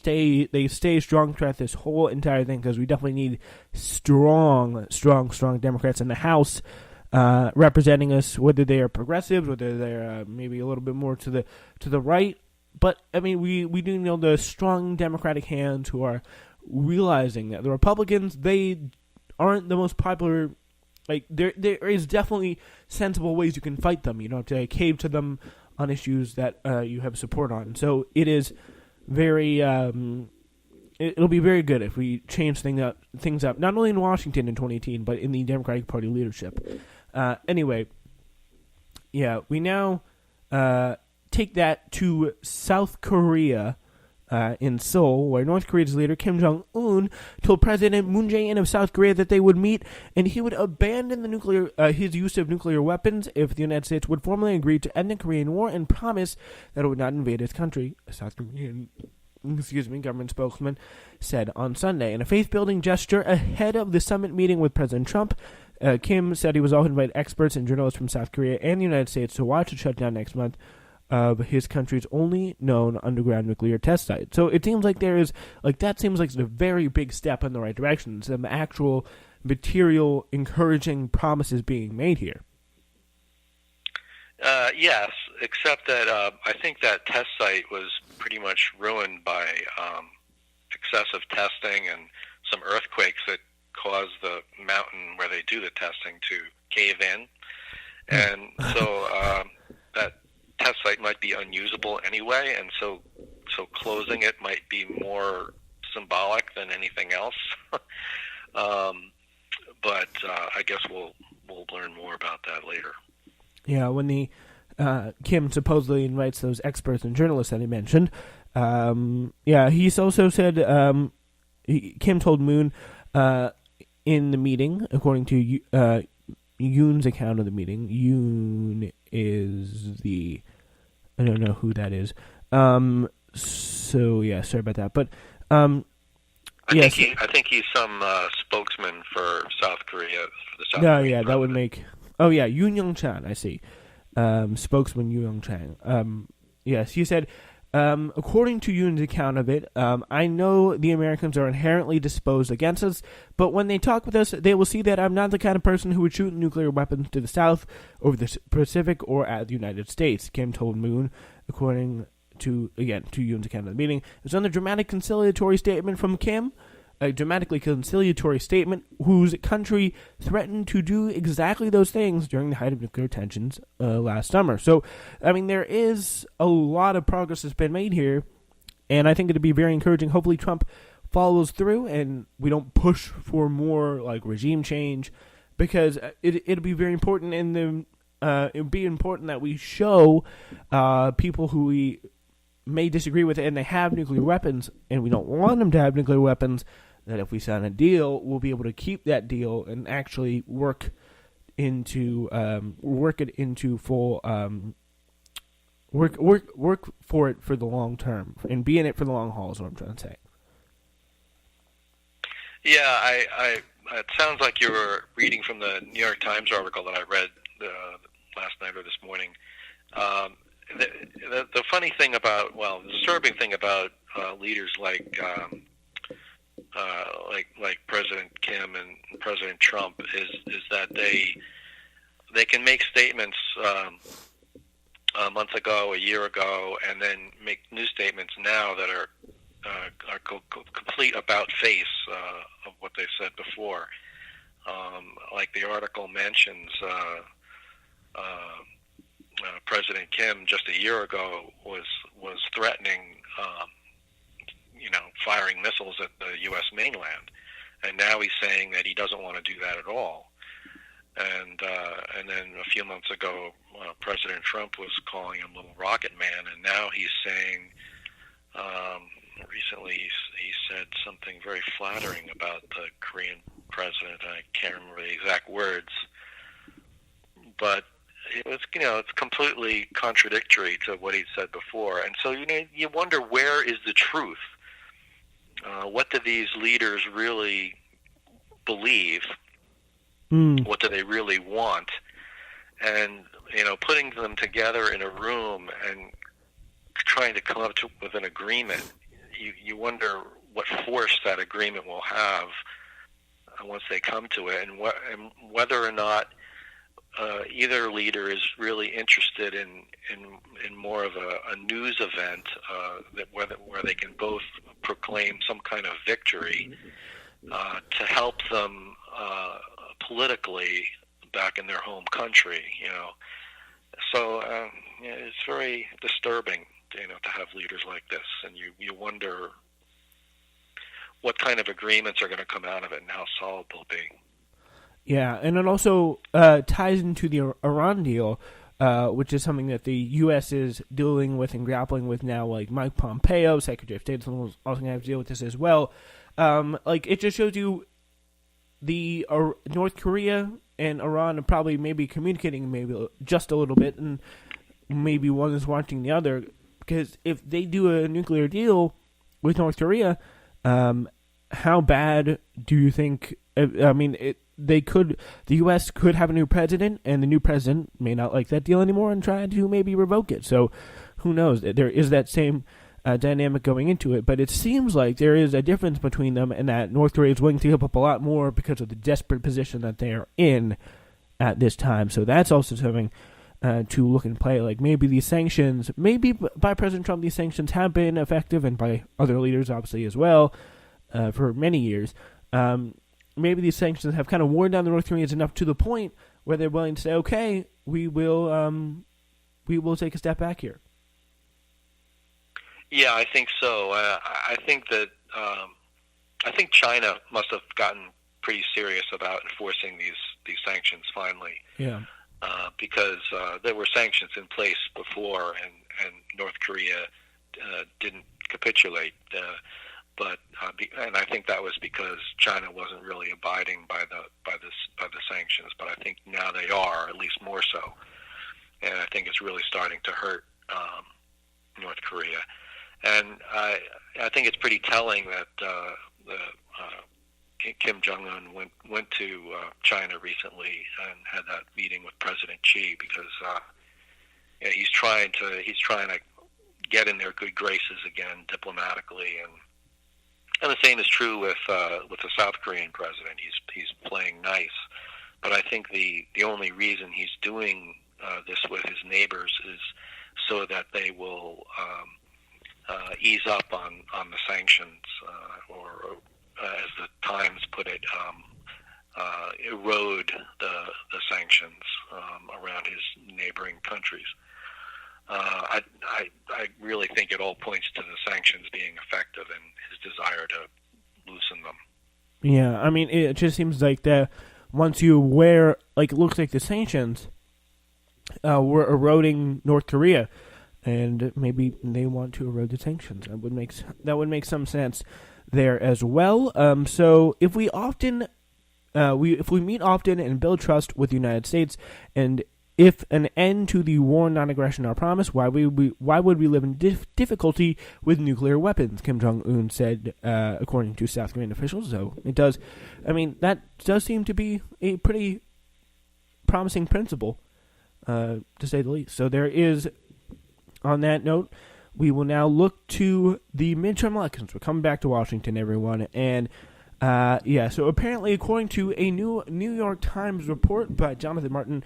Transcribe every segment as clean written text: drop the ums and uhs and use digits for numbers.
stay strong throughout this whole entire thing, because we definitely need strong Democrats in the House representing us, whether they are progressives, whether they're maybe a little bit more to the right. But I mean, we do know the strong Democratic hands who are realizing that the Republicans, they aren't the most popular. Like, there is definitely sensible ways you can fight them. You don't have to cave to them on issues that you have support on. So it is very it'll be very good if we change things up, not only in Washington in 2018, but in the Democratic Party leadership. Anyway, yeah, we now take that to South Korea, in Seoul, where North Korea's leader Kim Jong-un told President Moon Jae-in of South Korea that they would meet and he would abandon his use of nuclear weapons if the United States would formally agree to end the Korean War and promise that it would not invade his country. A South Korean government spokesman said on Sunday. In a faith-building gesture ahead of the summit meeting with President Trump, Kim said he was also invited experts and journalists from South Korea and the United States to watch the shutdown next month of his country's only known underground nuclear test site. So it seems like that seems like a very big step in the right direction. Some actual material encouraging promises being made here. Yes, except that I think that test site was pretty much ruined by excessive testing and some earthquakes that caused the mountain where they do the testing to cave in. And so that test site might be unusable anyway, and so closing it might be more symbolic than anything else. But I guess we'll learn more about that later. Yeah, when the Kim supposedly invites those experts and journalists that he mentioned, he's also said Kim told Moon in the meeting, according to Yoon's account of the meeting. Yoon is I don't know who that is. So yeah, sorry about that. But I think he's some spokesman for South Korea. For the South Korean that would make. Oh yeah, Yoon Young-chan. I see. Spokesman Yoon Young-chan. Yes, he said. According to Yoon's account of it, I know the Americans are inherently disposed against us, but when they talk with us, they will see that I'm not the kind of person who would shoot nuclear weapons to the South, over the Pacific, or at the United States, Kim told Moon, according to Yoon's account of the meeting. It was another dramatic conciliatory statement from Kim, a dramatically conciliatory statement whose country threatened to do exactly those things during the height of nuclear tensions last summer. So, I mean, there is a lot of progress that's been made here, and I think it'd be very encouraging. Hopefully Trump follows through and we don't push for more like regime change, because it'll be very important it would be important that we show people who we may disagree with and they have nuclear weapons and we don't want them to have nuclear weapons, that if we sign a deal, we'll be able to keep that deal and actually work it into full work for it for the long term and be in it for the long haul is what I'm trying to say. Yeah, it sounds like you were reading from the New York Times article that I read last night or this morning. The funny thing the disturbing thing about leaders like President Kim and President Trump is that they can make statements a month ago, a year ago, and then make new statements now that are complete about face of what they said before. Like the article mentions, President Kim just a year ago was threatening, firing missiles at the U.S. mainland, and now he's saying that he doesn't want to do that at all. And then a few months ago, President Trump was calling him Little Rocket Man, and now he's saying, recently he said something very flattering about the Korean president. I can't remember the exact words, but it's completely contradictory to what he said before. And so, you wonder, where is the truth? What do these leaders really believe? What do they really want? And, putting them together in a room and trying to come up with an agreement, you wonder what force that agreement will have once they come to it, and whether or not either leader is really interested in more of a news event where they can both proclaim some kind of victory to help them politically back in their home country. So it's very disturbing, to have leaders like this, and you wonder what kind of agreements are going to come out of it and how solid they'll be. Yeah, and it also ties into the Iran deal, which is something that the U.S. is dealing with and grappling with now. Like Mike Pompeo, Secretary of State, is also going to have to deal with this as well. It just shows you the North Korea and Iran are probably maybe communicating maybe just a little bit, and maybe one is watching the other. Because if they do a nuclear deal with North Korea, how bad do you think? The U.S. could have a new president, and the new president may not like that deal anymore and try to maybe revoke it. So, who knows? There is that same dynamic going into it, but it seems like there is a difference between them, and that North Korea is willing to give up a lot more because of the desperate position that they are in at this time. So that's also something to look and play. Like maybe these sanctions, maybe by President Trump, these sanctions have been effective, and by other leaders obviously as well, for many years. Maybe these sanctions have kind of worn down the North Koreans enough to the point where they're willing to say, okay, we will take a step back here. Yeah, I think so. I think that I think China must have gotten pretty serious about enforcing these sanctions finally. Yeah. Because there were sanctions in place before, and North Korea didn't capitulate. And I think that was because China wasn't really abiding by the sanctions. But I think now they are, at least more so. And I think it's really starting to hurt North Korea. And I think it's pretty telling that Kim Jong-un went to China recently and had that meeting with President Xi because he's trying to get in their good graces again diplomatically, and the same is true with the South Korean president. He's playing nice, but I think the only reason he's doing this with his neighbors is so that they will ease up on the sanctions, or as the Times put it, erode the sanctions around his neighboring countries. I really think it all points to the sanctions being effective and his desire to loosen them. Yeah, I mean, it just seems like that once you wear, like, it looks like the sanctions were eroding North Korea, and maybe they want to erode the sanctions. That would make some sense there as well. So if we meet often and build trust with the United States, and if an end to the war, non-aggression are promised, why would we live in difficulty with nuclear weapons? Kim Jong-un said, according to South Korean officials. So it does. I mean, that does seem to be a pretty promising principle, to say the least. So there is. On that note, we will now look to the midterm elections. We're coming back to Washington, everyone. And, so apparently, according to a new New York Times report by Jonathan Martin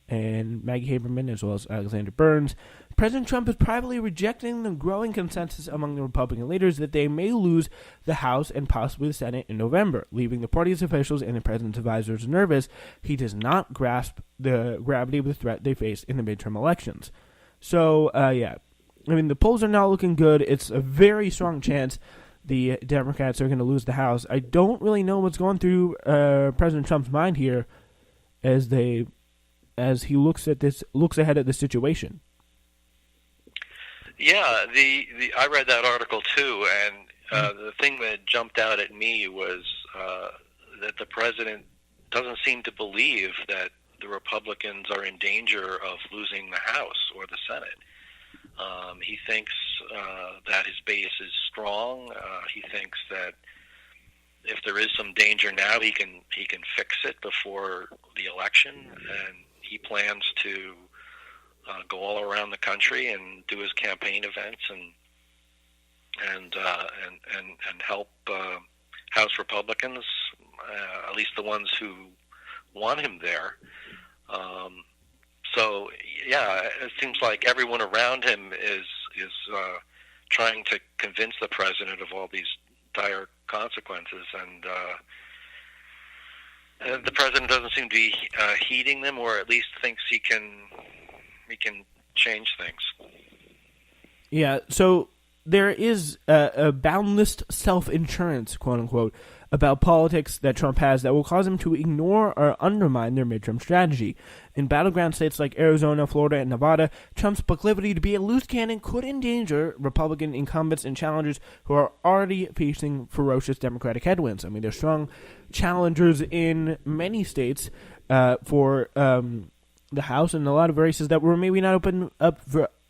and Maggie Haberman, as well as Alexander Burns, President Trump is privately rejecting the growing consensus among the Republican leaders that they may lose the House and possibly the Senate in November, leaving the party's officials and the president's advisors nervous. He does not grasp the gravity of the threat they face in the midterm elections. So, I mean, the polls are not looking good. It's a very strong chance the Democrats are going to lose the House. I don't really know what's going through President Trump's mind here as he looks ahead at the situation. Yeah, I read that article too, and the thing that jumped out at me was that the president doesn't seem to believe that the Republicans are in danger of losing the House or the Senate. He thinks that his base is strong. He thinks that if there is some danger now, he can fix it before the election, and he plans to go all around the country and do his campaign events and and help House Republicans, at least the ones who want him there. So yeah, it seems like everyone around him is trying to convince the president of all these dire consequences, and the president doesn't seem to be heeding them, or at least thinks he can change things. Yeah, so there is a boundless self-insurance, quote-unquote, about politics that Trump has that will cause him to ignore or undermine their midterm strategy. In battleground states like Arizona, Florida, and Nevada, Trump's proclivity to be a loose cannon could endanger Republican incumbents and challengers who are already facing ferocious Democratic headwinds. I mean, there's strong challengers in many states for the House, and a lot of races that were maybe not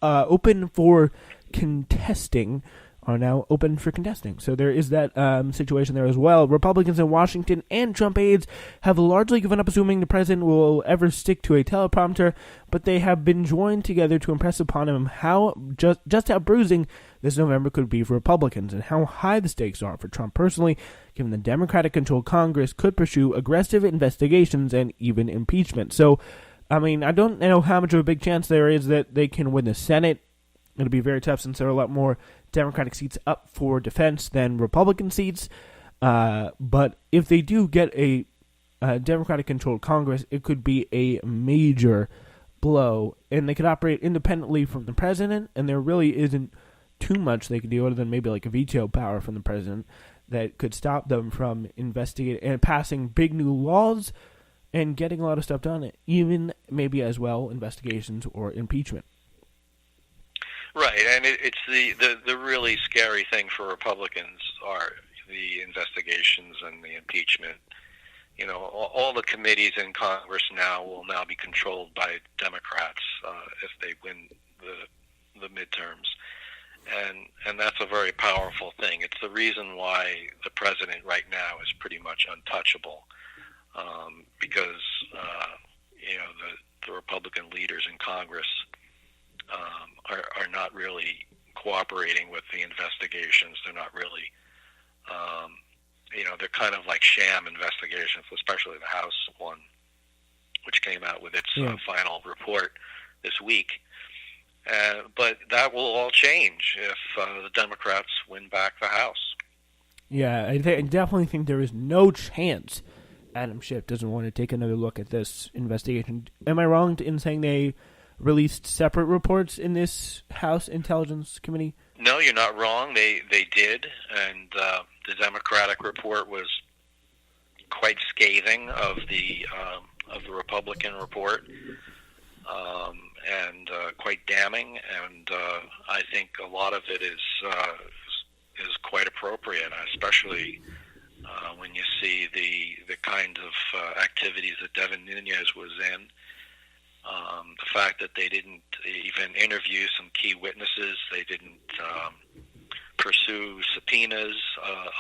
open for contesting are now open for contesting. So there is that situation there as well. Republicans in Washington and Trump aides have largely given up assuming the president will ever stick to a teleprompter, but they have been joined together to impress upon him how just how bruising this November could be for Republicans and how high the stakes are for Trump personally, given the Democratic-controlled Congress could pursue aggressive investigations and even impeachment. So, I mean, I don't know how much of a big chance there is that they can win the Senate. It'll be very tough since there are a lot more Democratic seats up for defense than Republican seats. But if they do get a Democratic-controlled Congress, it could be a major blow. And they could operate independently from the president, and there really isn't too much they can do other than maybe like a veto power from the president that could stop them from investigating and passing big new laws and getting a lot of stuff done, even maybe as well investigations or impeachment. Right, and it's the really scary thing for Republicans are the investigations and the impeachment. You know, all the committees in Congress will now be controlled by Democrats if they win the midterms, and that's a very powerful thing. It's the reason why the president right now is pretty much untouchable, because you know the Republican leaders in Congress are not really cooperating with the investigations. They're not really, you know, they're kind of like sham investigations, especially the House one, which came out with its final report this week. But that will all change if the Democrats win back the House. Yeah, I definitely think there is no chance Adam Schiff doesn't want to take another look at this investigation. Am I wrong in saying they released separate reports in this House Intelligence Committee? No, you're not wrong. They did, and the Democratic report was quite scathing of the Republican report, and quite damning. And I think a lot of it is quite appropriate, especially when you see the kind of activities that Devin Nunes was in. The fact that they didn't even interview some key witnesses, they didn't pursue subpoenas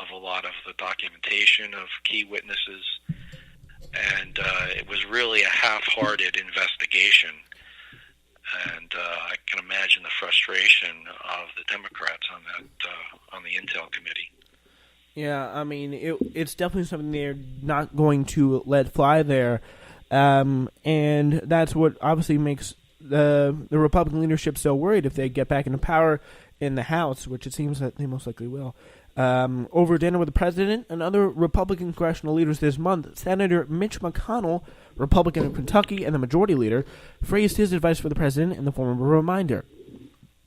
of a lot of the documentation of key witnesses, and it was really a half-hearted investigation. And I can imagine the frustration of the Democrats on the Intel Committee. Yeah, I mean, it's definitely something they're not going to let fly there. And that's what obviously makes the Republican leadership so worried if they get back into power in the House, which it seems that they most likely will. Over dinner with the president and other Republican congressional leaders this month, Senator Mitch McConnell, Republican of Kentucky and the majority leader, phrased his advice for the president in the form of a reminder.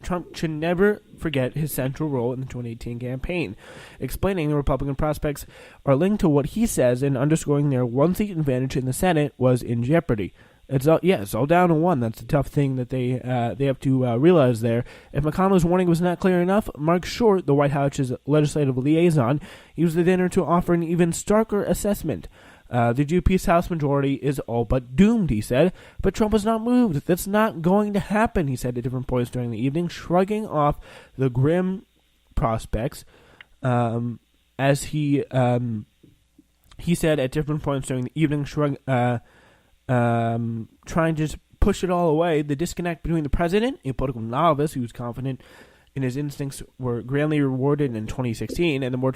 Trump should never forget his central role in the 2018 campaign, explaining the Republican prospects are linked to what he says and underscoring their one-seat advantage in the Senate was in jeopardy. It's all down to one. That's the tough thing that they have to realize there. If McConnell's warning was not clear enough, Mark Short, the White House's legislative liaison, used the dinner to offer an even starker assessment. The GOP's House majority is all but doomed, he said, but Trump was not moved. That's not going to happen, he said at different points during the evening, shrugging off the grim prospects, as he said at different points during the evening, trying to just push it all away. The disconnect between the president, a political novice who's confident and his instincts were grandly rewarded in 2016, and the more